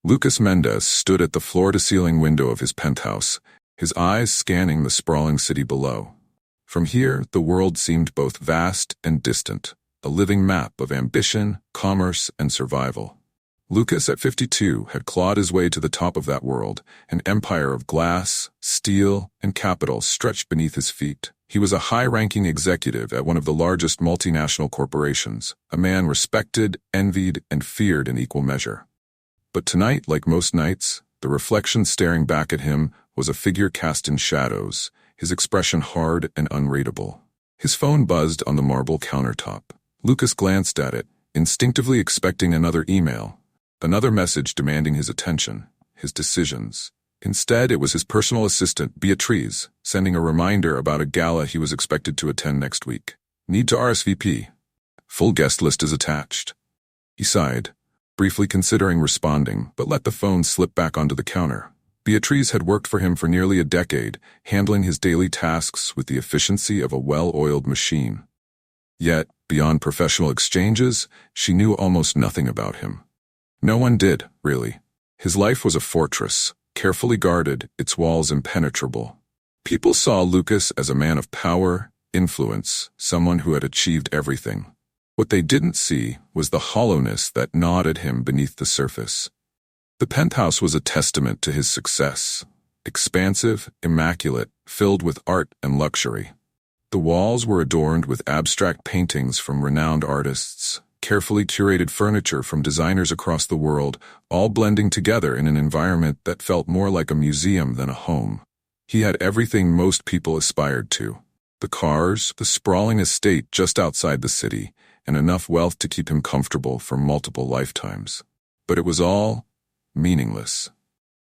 Lucas Mendez stood at the floor-to-ceiling window of his penthouse, his eyes scanning the sprawling city below. From here, the world seemed both vast and distant, a living map of ambition, commerce, and survival. Lucas, at 52, had clawed his way to the top of that world, an empire of glass, steel, and capital stretched beneath his feet. He was a high-ranking executive at one of the largest multinational corporations, a man respected, envied, and feared in equal measure. But tonight, like most nights, the reflection staring back at him was a figure cast in shadows, his expression hard and unreadable. His phone buzzed on the marble countertop. Lucas glanced at it, instinctively expecting another email, another message demanding his attention, his decisions. Instead, it was his personal assistant, Beatriz, sending a reminder about a gala he was expected to attend next week. Need to RSVP. Full guest list is attached. He sighed, briefly considering responding, but let the phone slip back onto the counter. Beatriz had worked for him for nearly a decade, handling his daily tasks with the efficiency of a well-oiled machine. Yet, beyond professional exchanges, she knew almost nothing about him. No one did, really. His life was a fortress, carefully guarded, its walls impenetrable. People saw Lucas as a man of power, influence, someone who had achieved everything. What they didn't see was the hollowness that gnawed at him beneath the surface. The penthouse was a testament to his success. Expansive, immaculate, filled with art and luxury. The walls were adorned with abstract paintings from renowned artists, carefully curated furniture from designers across the world, all blending together in an environment that felt more like a museum than a home. He had everything most people aspired to. The cars, the sprawling estate just outside the city, and enough wealth to keep him comfortable for multiple lifetimes. But it was all meaningless.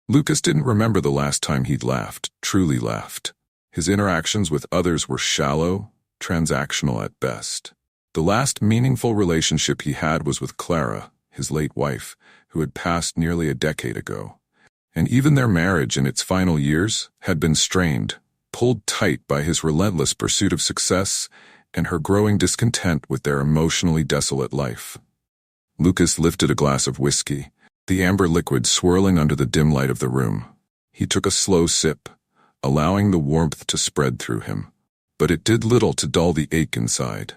Lucas didn't remember the last time he'd laughed, truly laughed. His interactions with others were shallow, transactional at best. The last meaningful relationship he had was with Clara, his late wife, who had passed nearly a decade ago. And even their marriage in its final years had been strained, pulled tight by his relentless pursuit of success and her growing discontent with their emotionally desolate life. Lucas lifted a glass of whiskey, the amber liquid swirling under the dim light of the room. He took a slow sip, allowing the warmth to spread through him. But it did little to dull the ache inside.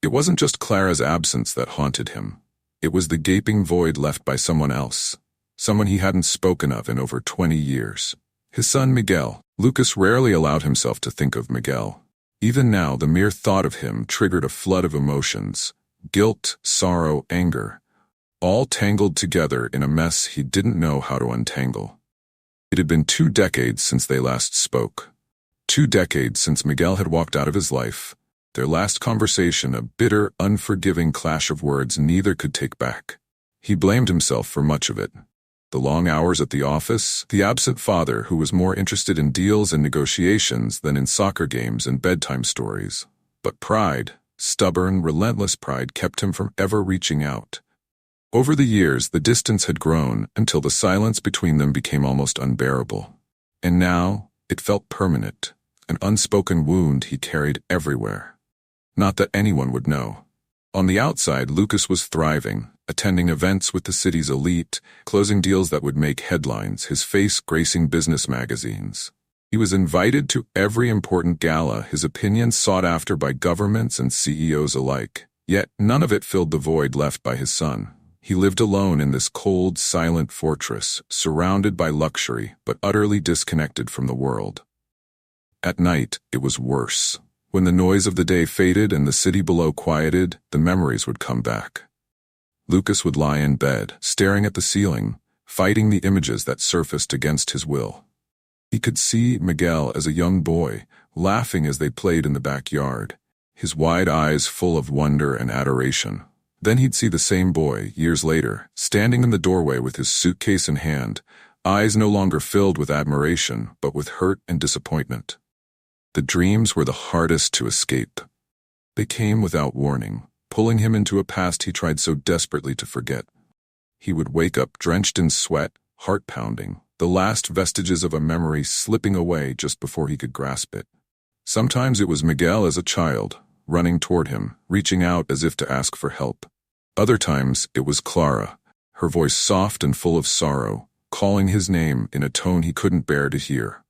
It wasn't just Clara's absence that haunted him. It was the gaping void left by someone else, someone he hadn't spoken of in over 20 years. His son Miguel. Lucas rarely allowed himself to think of Miguel. Even now, the mere thought of him triggered a flood of emotions, guilt, sorrow, anger, all tangled together in a mess he didn't know how to untangle. It had been 2 decades since they last spoke. 2 decades since Miguel had walked out of his life. Their last conversation, a bitter, unforgiving clash of words neither could take back. He blamed himself for much of it. The long hours at the office, the absent father who was more interested in deals and negotiations than in soccer games and bedtime stories. But pride, stubborn, relentless pride, kept him from ever reaching out. Over the years, the distance had grown until the silence between them became almost unbearable. And now, it felt permanent, an unspoken wound he carried everywhere. Not that anyone would know. On the outside, Lucas was thriving, attending events with the city's elite, closing deals that would make headlines, his face gracing business magazines. He was invited to every important gala, his opinion sought after by governments and CEOs alike. Yet none of it filled the void left by his son. He lived alone in this cold, silent fortress, surrounded by luxury, but utterly disconnected from the world. At night, it was worse. When the noise of the day faded and the city below quieted, the memories would come back. Lucas would lie in bed, staring at the ceiling, fighting the images that surfaced against his will. He could see Miguel as a young boy, laughing as they played in the backyard, his wide eyes full of wonder and adoration. Then he'd see the same boy, years later, standing in the doorway with his suitcase in hand, eyes no longer filled with admiration, but with hurt and disappointment. The dreams were the hardest to escape. They came without warning, pulling him into a past he tried so desperately to forget. He would wake up drenched in sweat, heart pounding, the last vestiges of a memory slipping away just before he could grasp it. Sometimes it was Miguel as a child, running toward him, reaching out as if to ask for help. Other times it was Clara, her voice soft and full of sorrow, calling his name in a tone he couldn't bear to hear.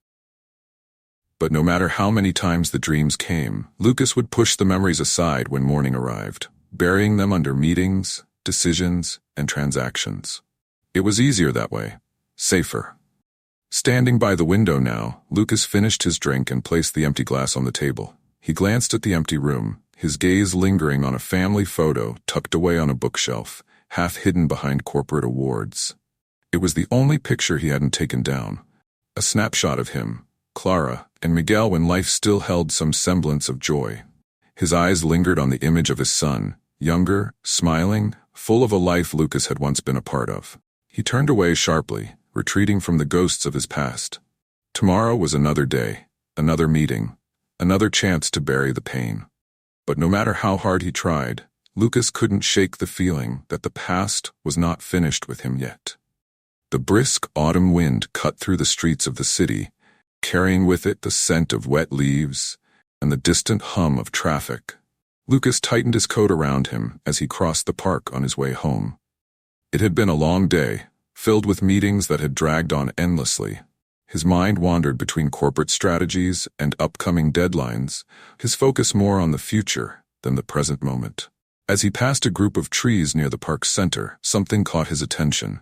But no matter how many times the dreams came, Lucas would push the memories aside when morning arrived, burying them under meetings, decisions, and transactions. It was easier that way, safer. Standing by the window now, Lucas finished his drink and placed the empty glass on the table. He glanced at the empty room, his gaze lingering on a family photo tucked away on a bookshelf, half hidden behind corporate awards. It was the only picture he hadn't taken down. A snapshot of him, Clara, and Miguel when life still held some semblance of joy. His eyes lingered on the image of his son, younger, smiling, full of a life Lucas had once been a part of. He turned away sharply, retreating from the ghosts of his past. Tomorrow was another day, another meeting, another chance to bury the pain. But no matter how hard he tried, Lucas couldn't shake the feeling that the past was not finished with him yet. The brisk autumn wind cut through the streets of the city, carrying with it the scent of wet leaves and the distant hum of traffic. Lucas tightened his coat around him as he crossed the park on his way home. It had been a long day, filled with meetings that had dragged on endlessly. His mind wandered between corporate strategies and upcoming deadlines, his focus more on the future than the present moment. As he passed a group of trees near the park's center, something caught his attention.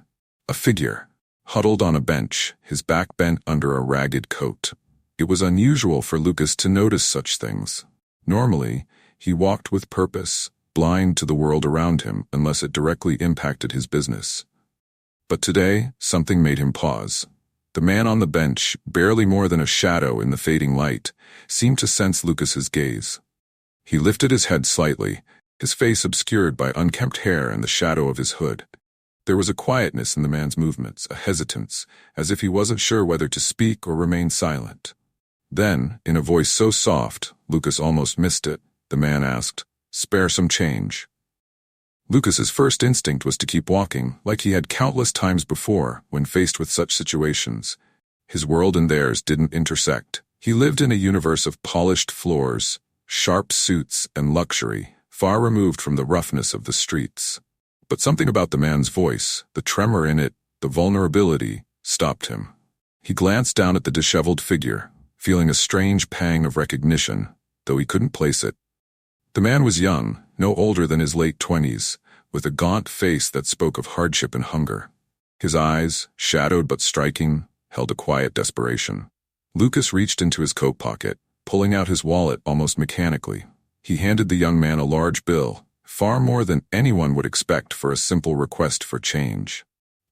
A figure, huddled on a bench, his back bent under a ragged coat. It was unusual for Lucas to notice such things. Normally, he walked with purpose, blind to the world around him unless it directly impacted his business. But today, something made him pause. The man on the bench, barely more than a shadow in the fading light, seemed to sense Lucas's gaze. He lifted his head slightly, his face obscured by unkempt hair and the shadow of his hood. There was a quietness in the man's movements, a hesitance, as if he wasn't sure whether to speak or remain silent. Then, in a voice so soft, Lucas almost missed it, the man asked, "Spare some change." Lucas's first instinct was to keep walking, like he had countless times before when faced with such situations. His world and theirs didn't intersect. He lived in a universe of polished floors, sharp suits, and luxury, far removed from the roughness of the streets. But something about the man's voice, the tremor in it, the vulnerability, stopped him. He glanced down at the disheveled figure, feeling a strange pang of recognition, though he couldn't place it. The man was young, no older than his late 20s, with a gaunt face that spoke of hardship and hunger. His eyes, shadowed but striking, held a quiet desperation. Lucas reached into his coat pocket, pulling out his wallet almost mechanically. He handed the young man a large bill, far more than anyone would expect for a simple request for change.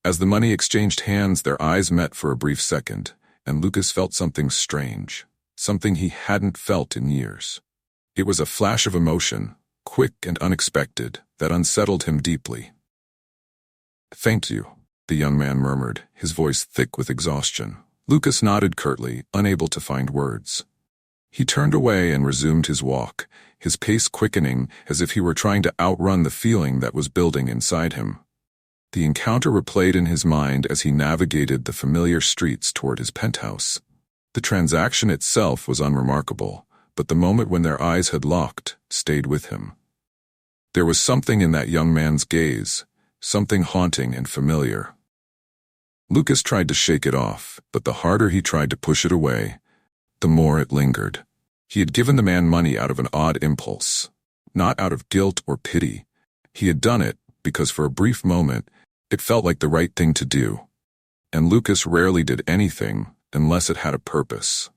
As the money exchanged hands, their eyes met for a brief second, and Lucas felt something strange, something he hadn't felt in years. It was a flash of emotion, quick and unexpected, that unsettled him deeply. "Thank you," the young man murmured, his voice thick with exhaustion. Lucas nodded curtly, unable to find words. He turned away and resumed his walk, his pace quickening as if he were trying to outrun the feeling that was building inside him. The encounter replayed in his mind as he navigated the familiar streets toward his penthouse. The transaction itself was unremarkable, but the moment when their eyes had locked stayed with him. There was something in that young man's gaze, something haunting and familiar. Lucas tried to shake it off, but the harder he tried to push it away, the more it lingered. He had given the man money out of an odd impulse, not out of guilt or pity. He had done it because for a brief moment, it felt like the right thing to do. And Lucas rarely did anything unless it had a purpose.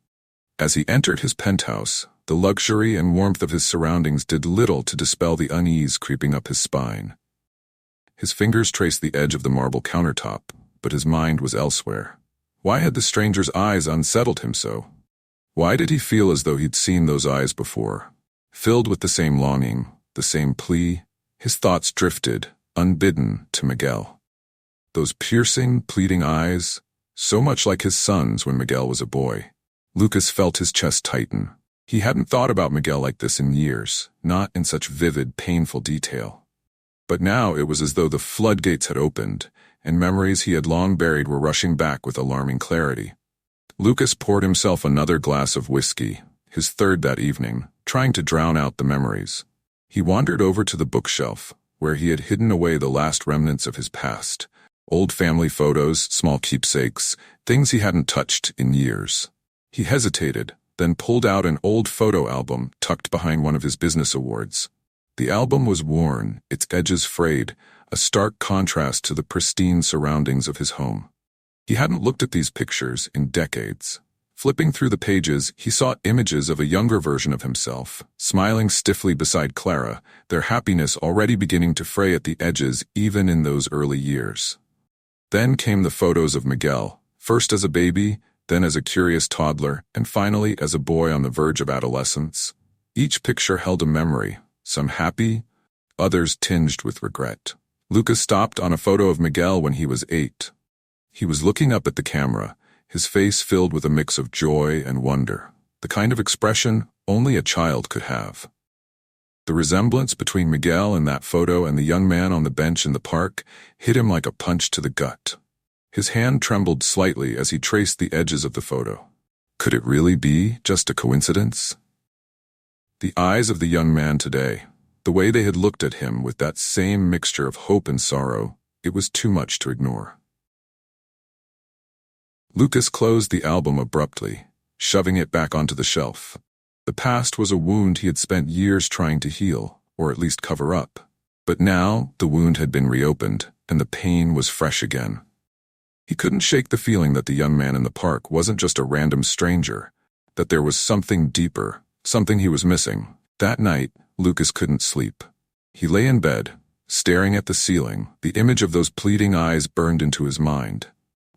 As he entered his penthouse, the luxury and warmth of his surroundings did little to dispel the unease creeping up his spine. His fingers traced the edge of the marble countertop, but his mind was elsewhere. Why had the stranger's eyes unsettled him so? Why did he feel as though he'd seen those eyes before? Filled with the same longing, the same plea, his thoughts drifted, unbidden, to Miguel. Those piercing, pleading eyes, so much like his son's when Miguel was a boy. Lucas felt his chest tighten. He hadn't thought about Miguel like this in years, not in such vivid, painful detail. But now it was as though the floodgates had opened, and memories he had long buried were rushing back with alarming clarity. Lucas poured himself another glass of whiskey, his third that evening, trying to drown out the memories. He wandered over to the bookshelf, where he had hidden away the last remnants of his past, Old family photos, small keepsakes, things he hadn't touched in years. He hesitated, then pulled out an old photo album tucked behind one of his business awards. The album was worn, its edges frayed, a stark contrast to the pristine surroundings of his home. He hadn't looked at these pictures in decades. Flipping through the pages, he saw images of a younger version of himself, smiling stiffly beside Clara, their happiness already beginning to fray at the edges even in those early years. Then came the photos of Miguel, first as a baby, then as a curious toddler, and finally as a boy on the verge of adolescence. Each picture held a memory, some happy, others tinged with regret. Lucas stopped on a photo of Miguel when he was 8. He was looking up at the camera, his face filled with a mix of joy and wonder, the kind of expression only a child could have. The resemblance between Miguel in that photo and the young man on the bench in the park hit him like a punch to the gut. His hand trembled slightly as he traced the edges of the photo. Could it really be just a coincidence? The eyes of the young man today, the way they had looked at him with that same mixture of hope and sorrow, it was too much to ignore. Lucas closed the album abruptly, shoving it back onto the shelf. The past was a wound he had spent years trying to heal, or at least cover up. But now the wound had been reopened, and the pain was fresh again. He couldn't shake the feeling that the young man in the park wasn't just a random stranger, that there was something deeper, something he was missing. That night, Lucas couldn't sleep. He lay in bed, staring at the ceiling. The image of those pleading eyes burned into his mind.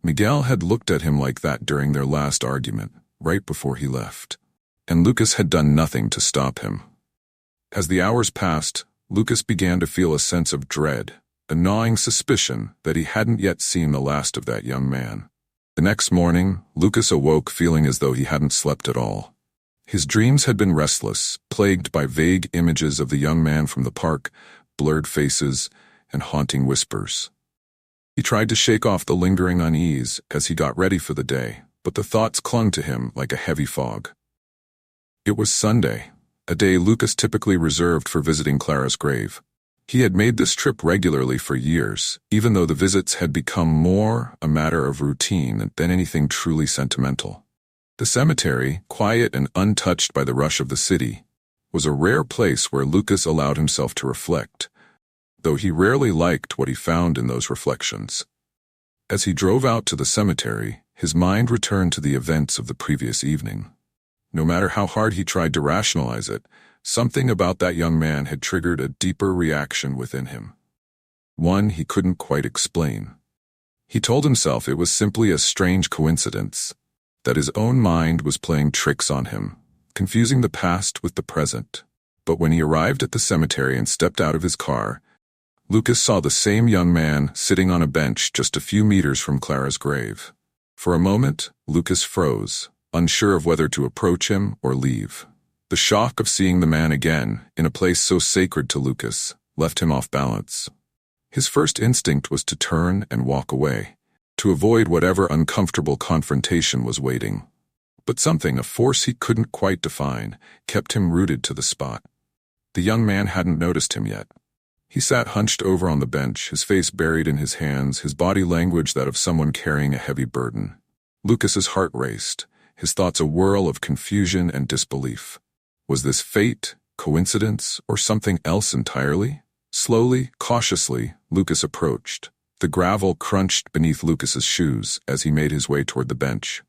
Miguel had looked at him like that during their last argument, right before he left. And Lucas had done nothing to stop him. As the hours passed, Lucas began to feel a sense of dread, a gnawing suspicion that he hadn't yet seen the last of that young man. The next morning, Lucas awoke feeling as though he hadn't slept at all. His dreams had been restless, plagued by vague images of the young man from the park, blurred faces, and haunting whispers. He tried to shake off the lingering unease as he got ready for the day, but the thoughts clung to him like a heavy fog. It was Sunday, a day Lucas typically reserved for visiting Clara's grave. He had made this trip regularly for years, even though the visits had become more a matter of routine than anything truly sentimental. The cemetery, quiet and untouched by the rush of the city, was a rare place where Lucas allowed himself to reflect, though he rarely liked what he found in those reflections. As he drove out to the cemetery, his mind returned to the events of the previous evening. No matter how hard he tried to rationalize it, something about that young man had triggered a deeper reaction within him. One he couldn't quite explain. He told himself it was simply a strange coincidence, that his own mind was playing tricks on him, confusing the past with the present. But when he arrived at the cemetery and stepped out of his car, Lucas saw the same young man sitting on a bench just a few meters from Clara's grave. For a moment, Lucas froze, unsure of whether to approach him or leave. The shock of seeing the man again, in a place so sacred to Lucas, left him off balance. His first instinct was to turn and walk away, to avoid whatever uncomfortable confrontation was waiting. But something, a force he couldn't quite define, kept him rooted to the spot. The young man hadn't noticed him yet. He sat hunched over on the bench, his face buried in his hands, his body language that of someone carrying a heavy burden. Lucas's heart raced, his thoughts a whirl of confusion and disbelief. Was this fate, coincidence, or something else entirely? Slowly, cautiously, Lucas approached. The gravel crunched beneath Lucas's shoes as he made his way toward the bench.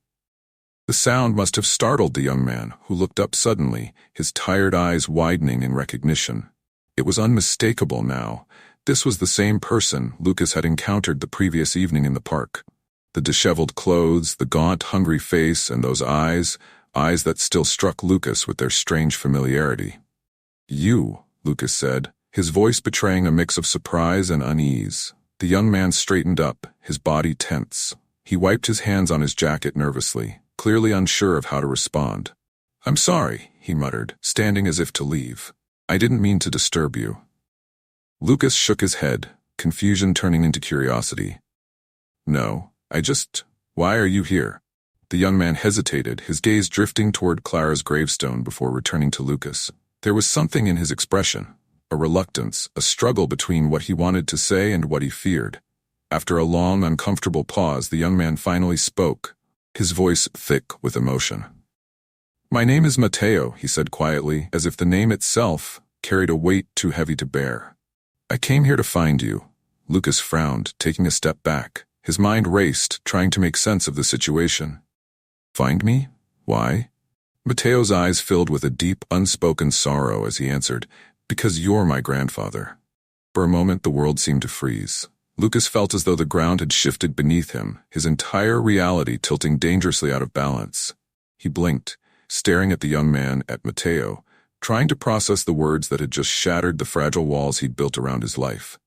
The sound must have startled the young man, who looked up suddenly, his tired eyes widening in recognition. It was unmistakable now. This was the same person Lucas had encountered the previous evening in the park. The disheveled clothes, the gaunt, hungry face, and those eyes that still struck Lucas with their strange familiarity. "You," Lucas said, his voice betraying a mix of surprise and unease. The young man straightened up, his body tense. He wiped his hands on his jacket nervously, clearly unsure of how to respond. "I'm sorry," he muttered, standing as if to leave. "I didn't mean to disturb you." Lucas shook his head, confusion turning into curiosity. "No, why are you here?" The young man hesitated, his gaze drifting toward Clara's gravestone before returning to Lucas. There was something in his expression, a reluctance, a struggle between what he wanted to say and what he feared. After a long, uncomfortable pause, the young man finally spoke, his voice thick with emotion. "My name is Matteo," he said quietly, as if the name itself carried a weight too heavy to bear. "I came here to find you." Lucas frowned, taking a step back. His mind raced, trying to make sense of the situation. "Find me? Why?" Matteo's eyes filled with a deep, unspoken sorrow as he answered, "Because you're my grandfather." For a moment, the world seemed to freeze. Lucas felt as though the ground had shifted beneath him, his entire reality tilting dangerously out of balance. He blinked, staring at the young man, at Matteo, trying to process the words that had just shattered the fragile walls he'd built around his life.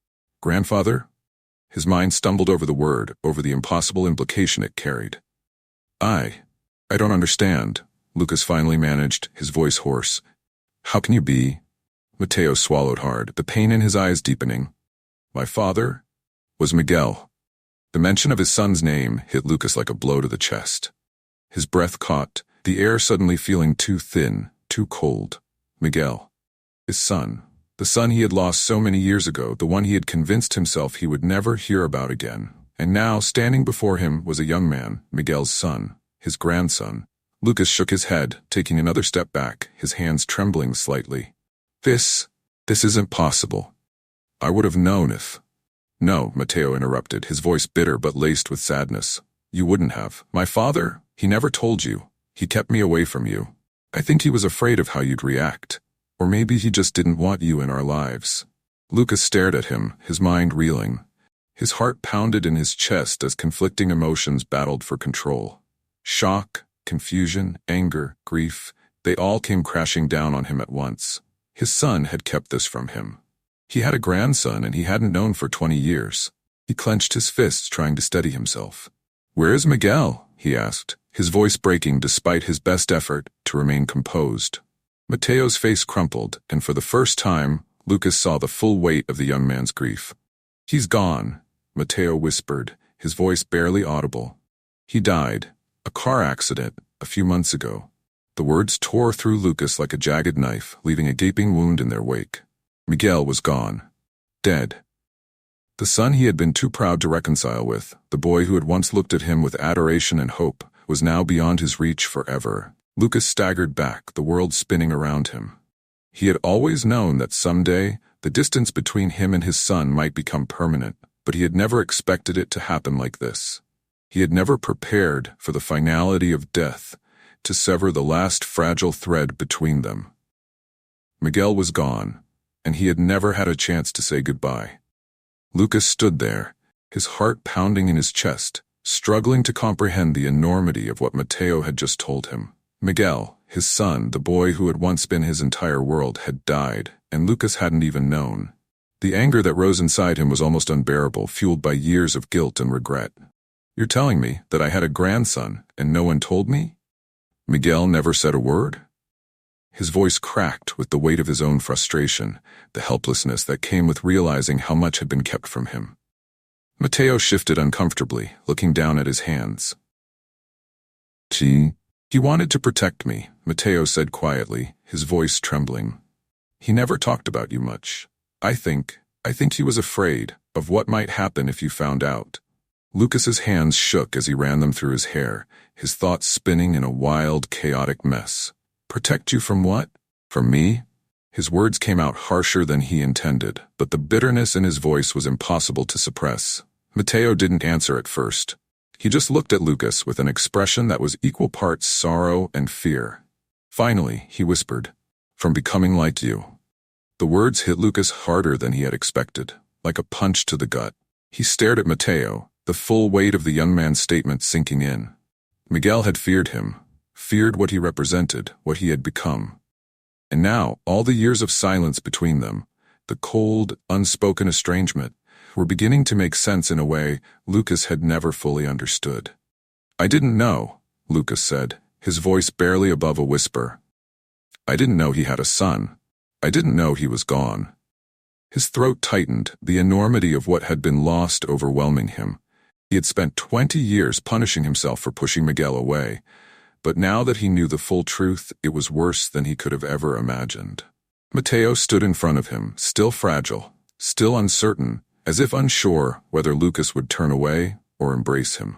"Grandfather?" His mind stumbled over the word, over the impossible implication it carried. I don't understand," Lucas finally managed, his voice hoarse. "How can you be?" Matteo swallowed hard, the pain in his eyes deepening. "My father was Miguel." The mention of his son's name hit Lucas like a blow to the chest. His breath caught, the air suddenly feeling too thin, too cold. Miguel. His son. The son he had lost so many years ago, the one he had convinced himself he would never hear about again. And now, standing before him, was a young man, Miguel's son, his grandson. Lucas shook his head, taking another step back, his hands trembling slightly. This isn't possible. I would have known if... No, Matteo interrupted, his voice bitter but laced with sadness. You wouldn't have. My father, he never told you. He kept me away from you. I think he was afraid of how you'd react. Or maybe he just didn't want you in our lives. Lucas stared at him, his mind reeling. His heart pounded in his chest as conflicting emotions battled for control. Shock, confusion, anger, grief, they all came crashing down on him at once. His son had kept this from him. He had a grandson and he hadn't known for 20 years. He clenched his fists trying to steady himself. Where is Miguel? He asked, his voice breaking despite his best effort to remain composed. Matteo's face crumpled, and for the first time, Lucas saw the full weight of the young man's grief. He's gone, Matteo whispered, his voice barely audible. He died. A car accident, a few months ago. The words tore through Lucas like a jagged knife, leaving a gaping wound in their wake. Miguel was gone. Dead. The son he had been too proud to reconcile with, the boy who had once looked at him with adoration and hope, was now beyond his reach forever. Lucas staggered back, the world spinning around him. He had always known that someday, the distance between him and his son might become permanent, but he had never expected it to happen like this. He had never prepared for the finality of death, to sever the last fragile thread between them. Miguel was gone, and he had never had a chance to say goodbye. Lucas stood there, his heart pounding in his chest, struggling to comprehend the enormity of what Matteo had just told him. Miguel, his son, the boy who had once been his entire world, had died, and Lucas hadn't even known. The anger that rose inside him was almost unbearable, fueled by years of guilt and regret. You're telling me that I had a grandson, and no one told me? Miguel never said a word? His voice cracked with the weight of his own frustration, the helplessness that came with realizing how much had been kept from him. Matteo shifted uncomfortably, looking down at his hands. He wanted to protect me, Matteo said quietly, his voice trembling. He never talked about you much. I think he was afraid of what might happen if you found out. Lucas's hands shook as he ran them through his hair, his thoughts spinning in a wild, chaotic mess. Protect you from what? From me? His words came out harsher than he intended, but the bitterness in his voice was impossible to suppress. Matteo didn't answer at first. He just looked at Lucas with an expression that was equal parts sorrow and fear. Finally, he whispered, From becoming like you. The words hit Lucas harder than he had expected, like a punch to the gut. He stared at Matteo, the full weight of the young man's statement sinking in. Miguel had feared him, feared what he represented, what he had become. And now, all the years of silence between them, the cold, unspoken estrangement, were beginning to make sense in a way Lucas had never fully understood. I didn't know, Lucas said, his voice barely above a whisper. I didn't know he had a son. I didn't know he was gone. His throat tightened, the enormity of what had been lost overwhelming him. He had spent 20 years punishing himself for pushing Miguel away, but now that he knew the full truth, it was worse than he could have ever imagined. Matteo stood in front of him, still fragile, still uncertain, as if unsure whether Lucas would turn away or embrace him.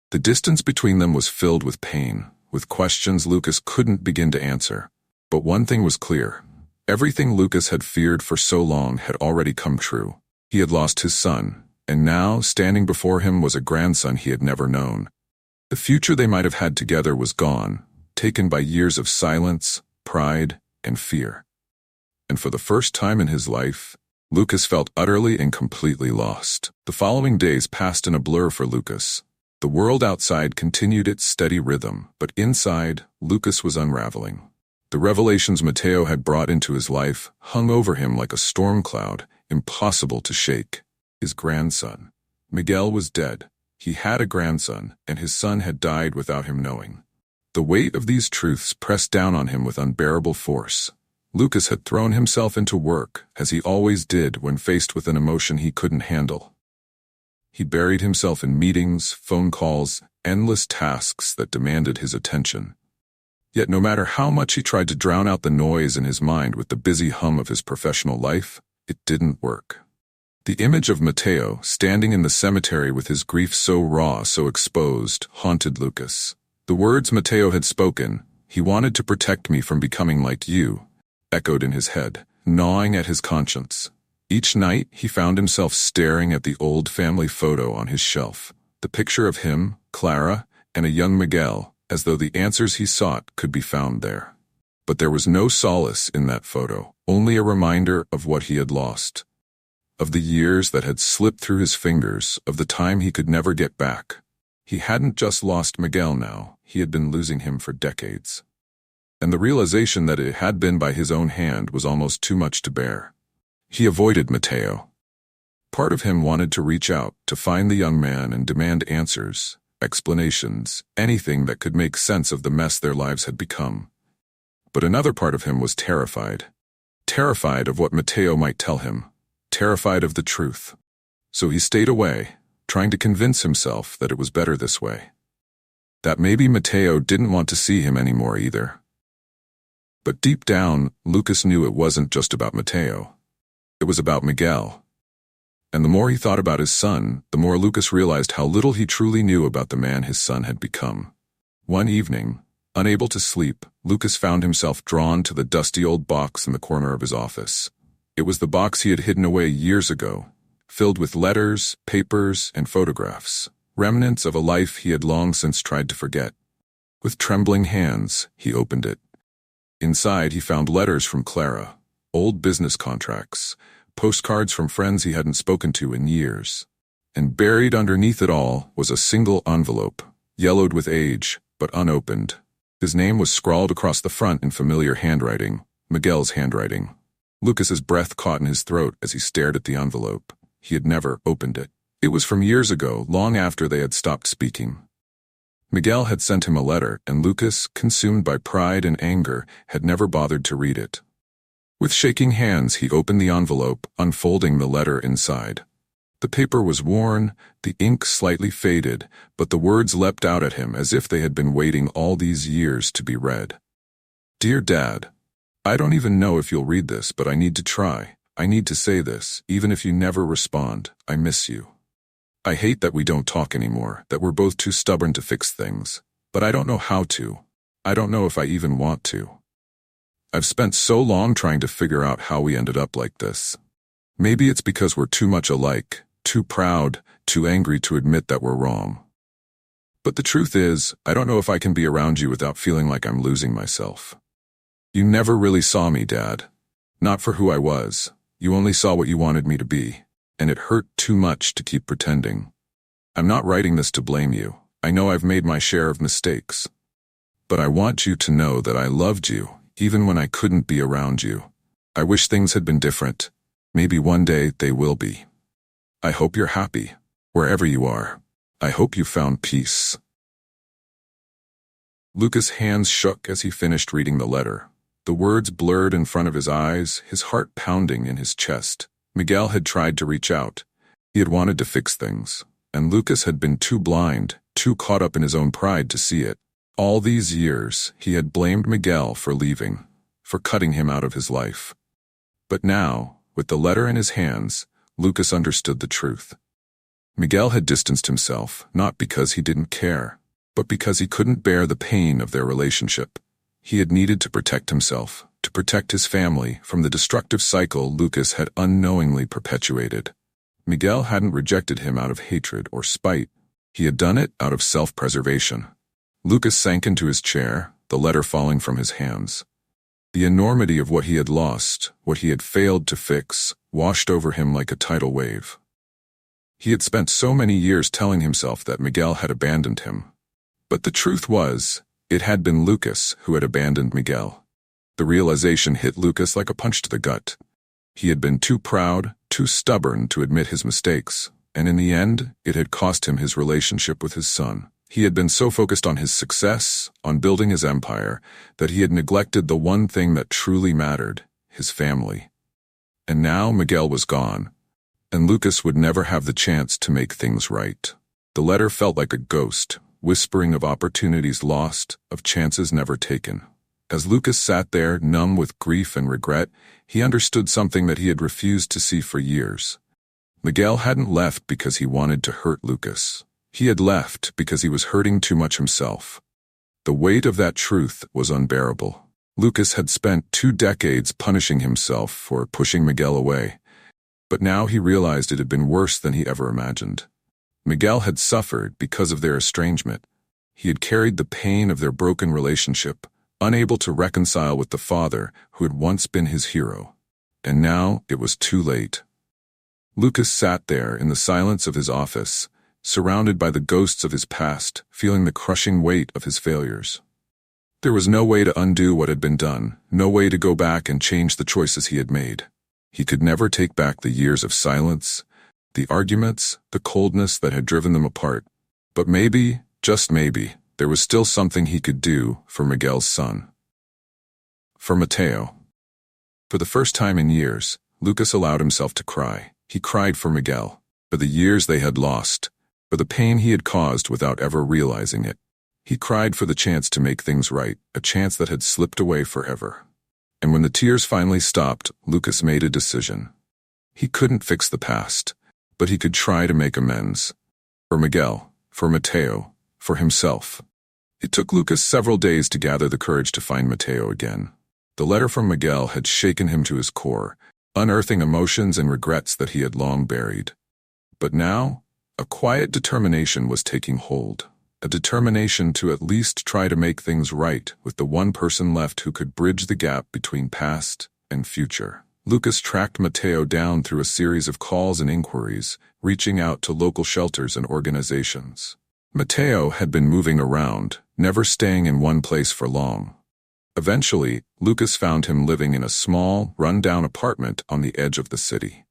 The distance between them was filled with pain, with questions Lucas couldn't begin to answer. But one thing was clear. Everything Lucas had feared for so long had already come true. He had lost his son, and now, standing before him, was a grandson he had never known. The future they might have had together was gone, taken by years of silence, pride, and fear. And for the first time in his life, Lucas felt utterly and completely lost. The following days passed in a blur for Lucas. The world outside continued its steady rhythm, but inside, Lucas was unraveling. The revelations Mateo had brought into his life hung over him like a storm cloud, impossible to shake. His grandson, Miguel, was dead. He had a grandson, and his son had died without him knowing. The weight of these truths pressed down on him with unbearable force. Lucas had thrown himself into work, as he always did when faced with an emotion he couldn't handle. He buried himself in meetings, phone calls, endless tasks that demanded his attention. Yet no matter how much he tried to drown out the noise in his mind with the busy hum of his professional life, it didn't work. The image of Mateo, standing in the cemetery with his grief so raw, so exposed, haunted Lucas. The words Mateo had spoken, "He wanted to protect me from becoming like you," echoed in his head, gnawing at his conscience. Each night, he found himself staring at the old family photo on his shelf, the picture of him, Clara, and a young Miguel, as though the answers he sought could be found there. But there was no solace in that photo, only a reminder of what he had lost. Of the years that had slipped through his fingers, of the time he could never get back. He hadn't just lost Miguel now, he had been losing him for decades. And the realization that it had been by his own hand was almost too much to bear. He avoided Mateo. Part of him wanted to reach out, to find the young man and demand answers, explanations, anything that could make sense of the mess their lives had become. But another part of him was terrified. Terrified of what Mateo might tell him. Terrified of the truth. So he stayed away, trying to convince himself that it was better this way. That maybe Mateo didn't want to see him anymore either. But deep down, Lucas knew it wasn't just about Mateo. It was about Miguel. And the more he thought about his son, the more Lucas realized how little he truly knew about the man his son had become. One evening, unable to sleep, Lucas found himself drawn to the dusty old box in the corner of his office. It was the box he had hidden away years ago, filled with letters, papers, and photographs, remnants of a life he had long since tried to forget. With trembling hands, he opened it. Inside, he found letters from Clara, old business contracts, postcards from friends he hadn't spoken to in years. And buried underneath it all was a single envelope, yellowed with age, but unopened. His name was scrawled across the front in familiar handwriting, Miguel's handwriting. Lucas's breath caught in his throat as he stared at the envelope. He had never opened it. It was from years ago, long after they had stopped speaking. Miguel had sent him a letter, and Lucas, consumed by pride and anger, had never bothered to read it. With shaking hands, he opened the envelope, unfolding the letter inside. The paper was worn, the ink slightly faded, but the words leapt out at him as if they had been waiting all these years to be read. "Dear Dad, I don't even know if you'll read this, but I need to try. I need to say this, even if you never respond. I miss you. I hate that we don't talk anymore, that we're both too stubborn to fix things. But I don't know how to. I don't know if I even want to. I've spent so long trying to figure out how we ended up like this. Maybe it's because we're too much alike, too proud, too angry to admit that we're wrong. But the truth is, I don't know if I can be around you without feeling like I'm losing myself. You never really saw me, Dad. Not for who I was. You only saw what you wanted me to be. And it hurt too much to keep pretending. I'm not writing this to blame you. I know I've made my share of mistakes. But I want you to know that I loved you, even when I couldn't be around you. I wish things had been different. Maybe one day they will be. I hope you're happy, wherever you are. I hope you found peace." Lucas' hands shook as he finished reading the letter. The words blurred in front of his eyes, his heart pounding in his chest. Miguel had tried to reach out. He had wanted to fix things. And Lucas had been too blind, too caught up in his own pride to see it. All these years, he had blamed Miguel for leaving, for cutting him out of his life. But now, with the letter in his hands, Lucas understood the truth. Miguel had distanced himself, not because he didn't care, but because he couldn't bear the pain of their relationship. He had needed to protect himself, to protect his family from the destructive cycle Lucas had unknowingly perpetuated. Miguel hadn't rejected him out of hatred or spite. He had done it out of self-preservation. Lucas sank into his chair, the letter falling from his hands. The enormity of what he had lost, what he had failed to fix, washed over him like a tidal wave. He had spent so many years telling himself that Miguel had abandoned him. But the truth was, it had been Lucas who had abandoned Miguel. The realization hit Lucas like a punch to the gut. He had been too proud, too stubborn to admit his mistakes, and in the end, it had cost him his relationship with his son. He had been so focused on his success, on building his empire, that he had neglected the one thing that truly mattered, his family. And now Miguel was gone, and Lucas would never have the chance to make things right. The letter felt like a ghost, whispering of opportunities lost, of chances never taken. As Lucas sat there, numb with grief and regret, he understood something that he had refused to see for years. Miguel hadn't left because he wanted to hurt Lucas. He had left because he was hurting too much himself. The weight of that truth was unbearable. Lucas had spent 2 decades punishing himself for pushing Miguel away, but now he realized it had been worse than he ever imagined. Miguel had suffered because of their estrangement. He had carried the pain of their broken relationship, unable to reconcile with the father who had once been his hero. And now it was too late. Lucas sat there in the silence of his office, surrounded by the ghosts of his past, feeling the crushing weight of his failures. There was no way to undo what had been done, no way to go back and change the choices he had made. He could never take back the years of silence, the arguments, the coldness that had driven them apart. But maybe, just maybe, there was still something he could do for Miguel's son. For Mateo. For the first time in years, Lucas allowed himself to cry. He cried for Miguel, for the years they had lost, for the pain he had caused without ever realizing it. He cried for the chance to make things right, a chance that had slipped away forever. And when the tears finally stopped, Lucas made a decision. He couldn't fix the past, but he could try to make amends. For Miguel, for Mateo, for himself. It took Lucas several days to gather the courage to find Mateo again. The letter from Miguel had shaken him to his core, unearthing emotions and regrets that he had long buried. But now, a quiet determination was taking hold. A determination to at least try to make things right with the one person left who could bridge the gap between past and future. Lucas tracked Mateo down through a series of calls and inquiries, reaching out to local shelters and organizations. Mateo had been moving around, never staying in one place for long. Eventually, Lucas found him living in a small, run-down apartment on the edge of the city.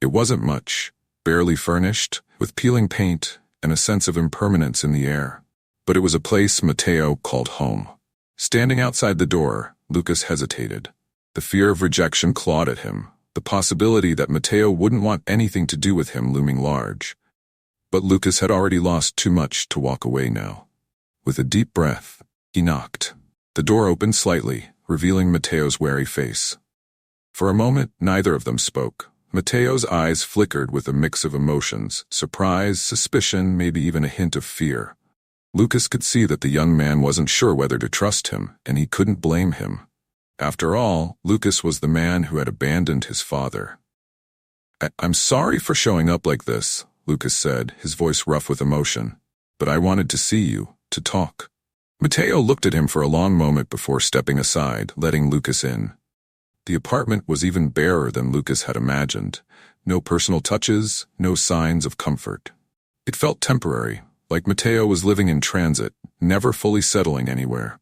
It wasn't much, barely furnished, with peeling paint and a sense of impermanence in the air. But it was a place Mateo called home. Standing outside the door, Lucas hesitated. The fear of rejection clawed at him, the possibility that Mateo wouldn't want anything to do with him looming large. But Lucas had already lost too much to walk away now. With a deep breath, he knocked. The door opened slightly, revealing Mateo's wary face. For a moment, neither of them spoke. Mateo's eyes flickered with a mix of emotions, surprise, suspicion, maybe even a hint of fear. Lucas could see that the young man wasn't sure whether to trust him, and he couldn't blame him. After all, Lucas was the man who had abandoned his father. "I'm sorry for showing up like this," Lucas said, his voice rough with emotion. "But I wanted to see you, to talk." Mateo looked at him for a long moment before stepping aside, letting Lucas in. The apartment was even barer than Lucas had imagined. No personal touches, no signs of comfort. It felt temporary, like Mateo was living in transit, never fully settling anywhere.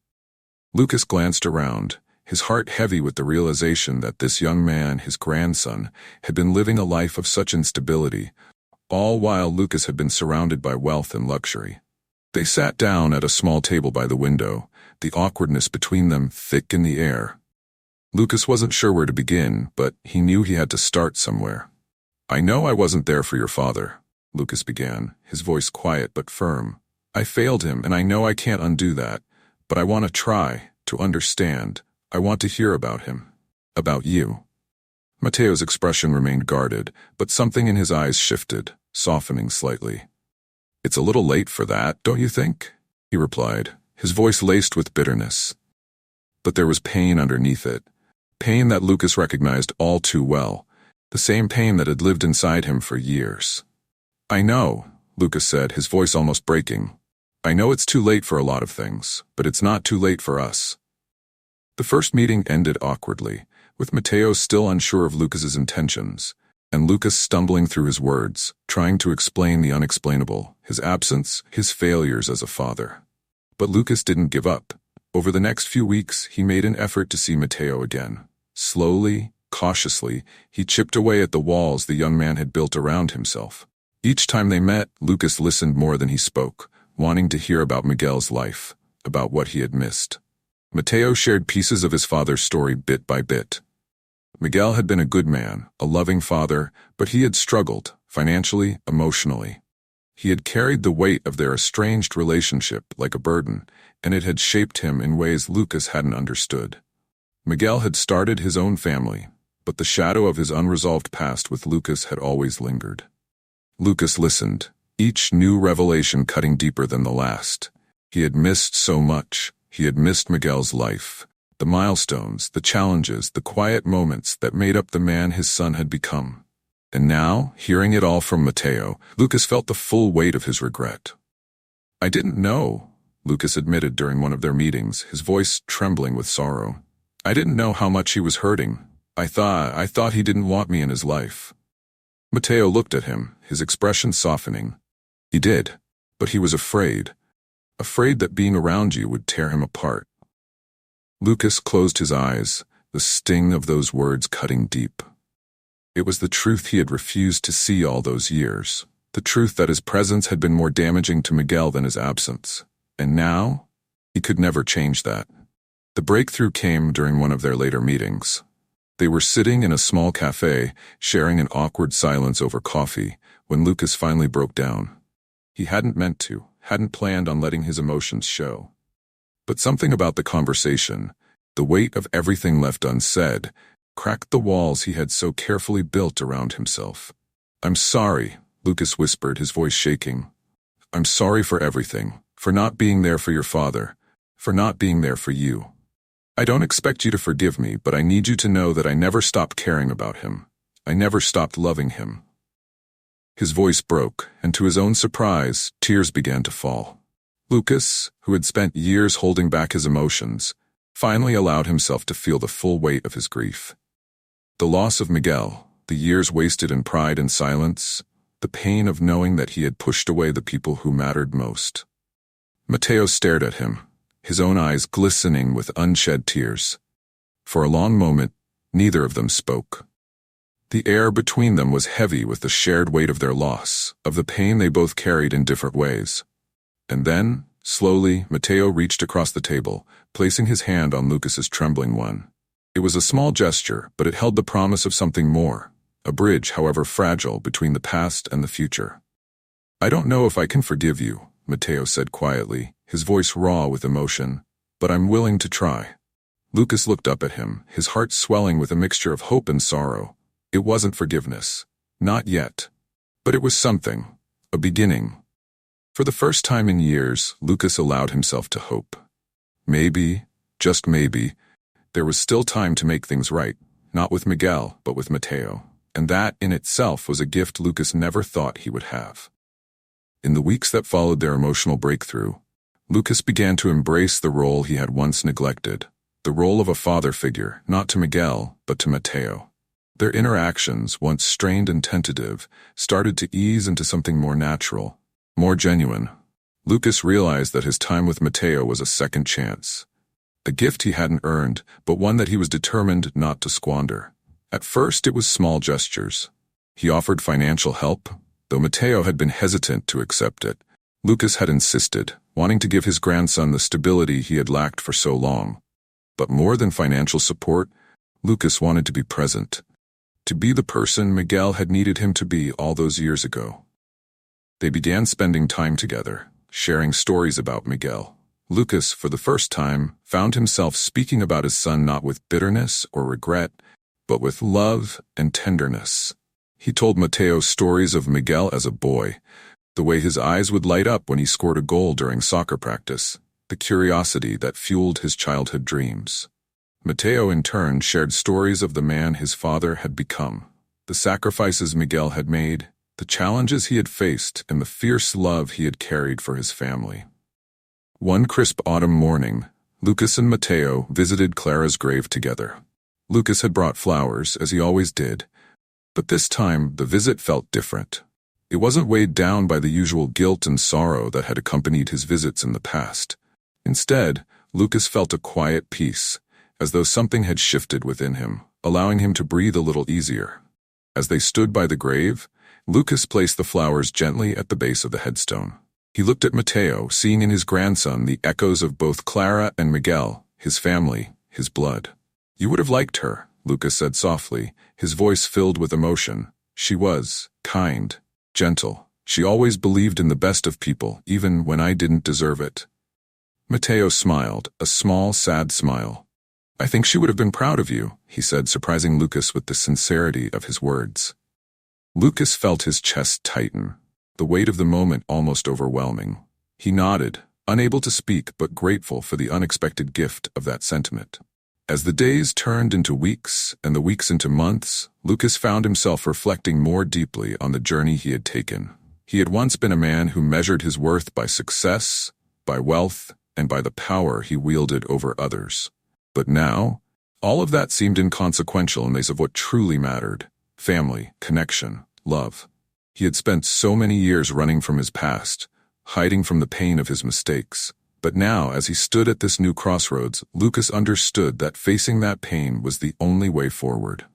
Lucas glanced around, his heart heavy with the realization that this young man, his grandson, had been living a life of such instability, all while Lucas had been surrounded by wealth and luxury. They sat down at a small table by the window, the awkwardness between them thick in the air. Lucas wasn't sure where to begin, but he knew he had to start somewhere. "I know I wasn't there for your father," Lucas began, his voice quiet but firm. "I failed him, and I know I can't undo that, but I want to try, to understand. I want to hear about him. About you." Mateo's expression remained guarded, but something in his eyes shifted, softening slightly. "It's a little late for that, don't you think?" he replied, his voice laced with bitterness. But there was pain underneath it, pain that Lucas recognized all too well, the same pain that had lived inside him for years. "I know," Lucas said, his voice almost breaking. "I know it's too late for a lot of things, but it's not too late for us." The first meeting ended awkwardly, with Mateo still unsure of Lucas's intentions, and Lucas stumbling through his words, trying to explain the unexplainable, his absence, his failures as a father. But Lucas didn't give up. Over the next few weeks, he made an effort to see Mateo again. Slowly, cautiously, he chipped away at the walls the young man had built around himself. Each time they met, Lucas listened more than he spoke, wanting to hear about Miguel's life, about what he had missed. Mateo shared pieces of his father's story bit by bit. Miguel had been a good man, a loving father, but he had struggled, financially, emotionally. He had carried the weight of their estranged relationship like a burden, and it had shaped him in ways Lucas hadn't understood. Miguel had started his own family, but the shadow of his unresolved past with Lucas had always lingered. Lucas listened, each new revelation cutting deeper than the last. He had missed so much. He had missed Miguel's life, the milestones, the challenges, the quiet moments that made up the man his son had become. And now, hearing it all from Mateo, Lucas felt the full weight of his regret. "I didn't know," Lucas admitted during one of their meetings, his voice trembling with sorrow. "I didn't know how much he was hurting. I thought he didn't want me in his life." Mateo looked at him, his expression softening. "He did, but he was afraid. Afraid that being around you would tear him apart." Lucas closed his eyes, the sting of those words cutting deep. It was the truth he had refused to see all those years, the truth that his presence had been more damaging to Miguel than his absence. And now, he could never change that. The breakthrough came during one of their later meetings. They were sitting in a small cafe, sharing an awkward silence over coffee, when Lucas finally broke down. He hadn't meant to, hadn't planned on letting his emotions show. But something about the conversation, the weight of everything left unsaid, cracked the walls he had so carefully built around himself. "I'm sorry," Lucas whispered, his voice shaking. "I'm sorry for everything, for not being there for your father, for not being there for you. I don't expect you to forgive me, but I need you to know that I never stopped caring about him. I never stopped loving him." His voice broke, and to his own surprise, tears began to fall. Lucas, who had spent years holding back his emotions, finally allowed himself to feel the full weight of his grief. The loss of Miguel, the years wasted in pride and silence, the pain of knowing that he had pushed away the people who mattered most. Mateo stared at him, his own eyes glistening with unshed tears. For a long moment, neither of them spoke. The air between them was heavy with the shared weight of their loss, of the pain they both carried in different ways. And then, slowly, Mateo reached across the table, placing his hand on Lucas's trembling one. It was a small gesture, but it held the promise of something more, a bridge, however fragile, between the past and the future. "I don't know if I can forgive you," Mateo said quietly, his voice raw with emotion, "but I'm willing to try." Lucas looked up at him, his heart swelling with a mixture of hope and sorrow. It wasn't forgiveness. Not yet. But it was something. A beginning. For the first time in years, Lucas allowed himself to hope. Maybe, just maybe, there was still time to make things right, not with Miguel, but with Mateo. And that, in itself, was a gift Lucas never thought he would have. In the weeks that followed their emotional breakthrough, Lucas began to embrace the role he had once neglected, the role of a father figure, not to Miguel, but to Mateo. Their interactions, once strained and tentative, started to ease into something more natural, more genuine. Lucas realized that his time with Mateo was a second chance. A gift he hadn't earned, but one that he was determined not to squander. At first, it was small gestures. He offered financial help, though Mateo had been hesitant to accept it. Lucas had insisted, wanting to give his grandson the stability he had lacked for so long. But more than financial support, Lucas wanted to be present. To be the person Miguel had needed him to be all those years ago. They began spending time together, sharing stories about Miguel. Lucas, for the first time, found himself speaking about his son not with bitterness or regret, but with love and tenderness. He told Mateo stories of Miguel as a boy, the way his eyes would light up when he scored a goal during soccer practice, the curiosity that fueled his childhood dreams. Mateo, in turn, shared stories of the man his father had become, the sacrifices Miguel had made, the challenges he had faced, and the fierce love he had carried for his family. One crisp autumn morning, Lucas and Mateo visited Clara's grave together. Lucas had brought flowers, as he always did, but this time the visit felt different. It wasn't weighed down by the usual guilt and sorrow that had accompanied his visits in the past. Instead, Lucas felt a quiet peace, as though something had shifted within him, allowing him to breathe a little easier. As they stood by the grave, Lucas placed the flowers gently at the base of the headstone. He looked at Mateo, seeing in his grandson the echoes of both Clara and Miguel, his family, his blood. "You would have liked her," Lucas said softly, his voice filled with emotion. "She was kind, gentle. She always believed in the best of people, even when I didn't deserve it." Mateo smiled, a small, sad smile. "I think she would have been proud of you," he said, surprising Lucas with the sincerity of his words. Lucas felt his chest tighten, the weight of the moment almost overwhelming. He nodded, unable to speak but grateful for the unexpected gift of that sentiment. As the days turned into weeks and the weeks into months, Lucas found himself reflecting more deeply on the journey he had taken. He had once been a man who measured his worth by success, by wealth, and by the power he wielded over others. But now, all of that seemed inconsequential in place of what truly mattered: family, connection, love. He had spent so many years running from his past, hiding from the pain of his mistakes. But now, as he stood at this new crossroads, Lucas understood that facing that pain was the only way forward.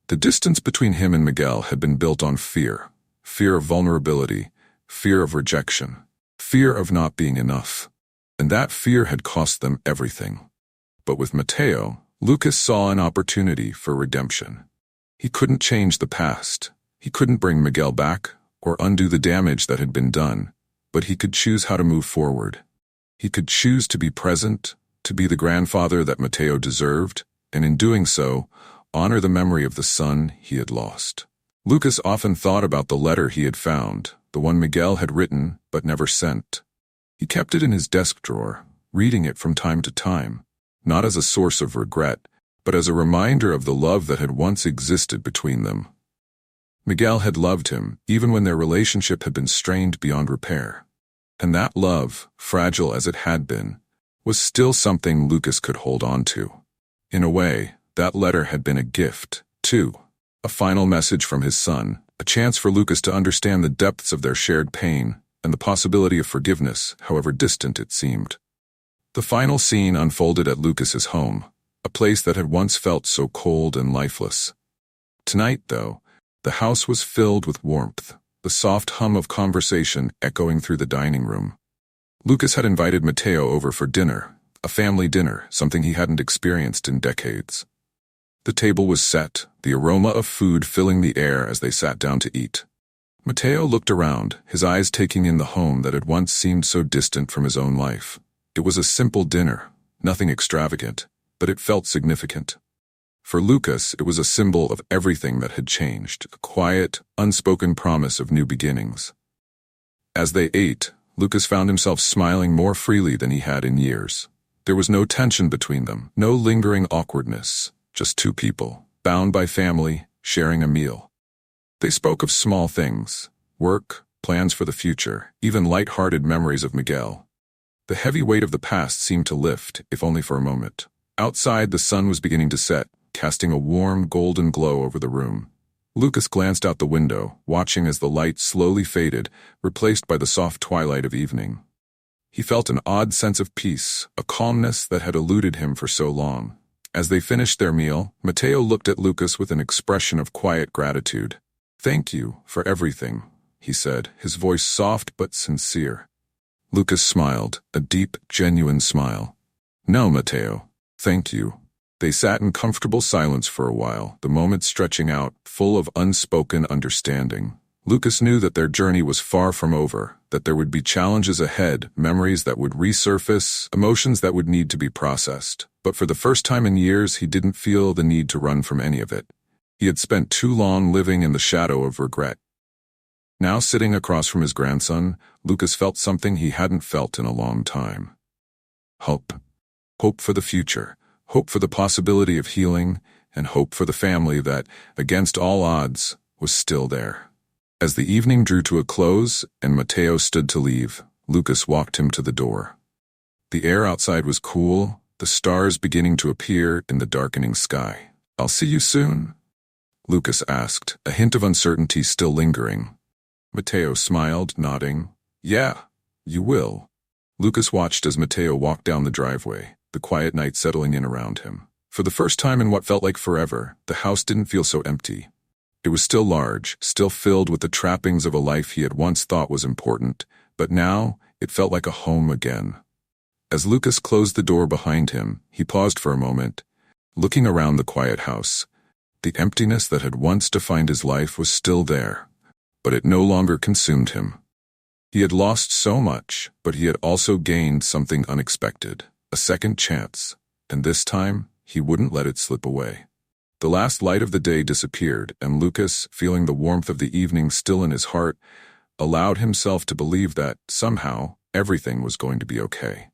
The distance between him and Miguel had been built on fear of vulnerability, fear of rejection, fear of not being enough. And that fear had cost them everything. But with Mateo, Lucas saw an opportunity for redemption. He couldn't change the past. He couldn't bring Miguel back or undo the damage that had been done, but he could choose how to move forward. He could choose to be present, to be the grandfather that Mateo deserved, and in doing so, honor the memory of the son he had lost. Lucas often thought about the letter he had found, the one Miguel had written but never sent. He kept it in his desk drawer, reading it from time to time, not as a source of regret, but as a reminder of the love that had once existed between them. Miguel had loved him, even when their relationship had been strained beyond repair. And that love, fragile as it had been, was still something Lucas could hold on to. In a way, that letter had been a gift, too. A final message from his son, a chance for Lucas to understand the depths of their shared pain, and the possibility of forgiveness, however distant it seemed. The final scene unfolded at Lucas's home, a place that had once felt so cold and lifeless. Tonight, though, the house was filled with warmth, the soft hum of conversation echoing through the dining room. Lucas had invited Mateo over for dinner, a family dinner, something he hadn't experienced in decades. The table was set, the aroma of food filling the air as they sat down to eat. Mateo looked around, his eyes taking in the home that had once seemed so distant from his own life. It was a simple dinner, nothing extravagant, but it felt significant. For Lucas, it was a symbol of everything that had changed, a quiet, unspoken promise of new beginnings. As they ate, Lucas found himself smiling more freely than he had in years. There was no tension between them, no lingering awkwardness, just two people, bound by family, sharing a meal. They spoke of small things, work, plans for the future, even light-hearted memories of Miguel. The heavy weight of the past seemed to lift, if only for a moment. Outside, the sun was beginning to set, casting a warm, golden glow over the room. Lucas glanced out the window, watching as the light slowly faded, replaced by the soft twilight of evening. He felt an odd sense of peace, a calmness that had eluded him for so long. As they finished their meal, Mateo looked at Lucas with an expression of quiet gratitude. "Thank you for everything," he said, his voice soft but sincere. Lucas smiled, a deep, genuine smile. "No, Mateo, thank you." They sat in comfortable silence for a while, the moments stretching out, full of unspoken understanding. Lucas knew that their journey was far from over, that there would be challenges ahead, memories that would resurface, emotions that would need to be processed. But for the first time in years, he didn't feel the need to run from any of it. He had spent too long living in the shadow of regret. Now sitting across from his grandson, Lucas felt something he hadn't felt in a long time. Hope. Hope for the future. Hope for the possibility of healing, and hope for the family that, against all odds, was still there. As the evening drew to a close and Mateo stood to leave, Lucas walked him to the door. The air outside was cool, the stars beginning to appear in the darkening sky. "I'll see you soon?" Lucas asked, a hint of uncertainty still lingering. Mateo smiled, nodding. "Yeah, you will." Lucas watched as Mateo walked down the driveway, the quiet night settling in around him. For the first time in what felt like forever, the house didn't feel so empty. It was still large, still filled with the trappings of a life he had once thought was important, but now it felt like a home again. As Lucas closed the door behind him, he paused for a moment, looking around the quiet house. The emptiness that had once defined his life was still there, but it no longer consumed him. He had lost so much, but he had also gained something unexpected, a second chance, and this time, he wouldn't let it slip away. The last light of the day disappeared, and Lucas, feeling the warmth of the evening still in his heart, allowed himself to believe that, somehow, everything was going to be okay.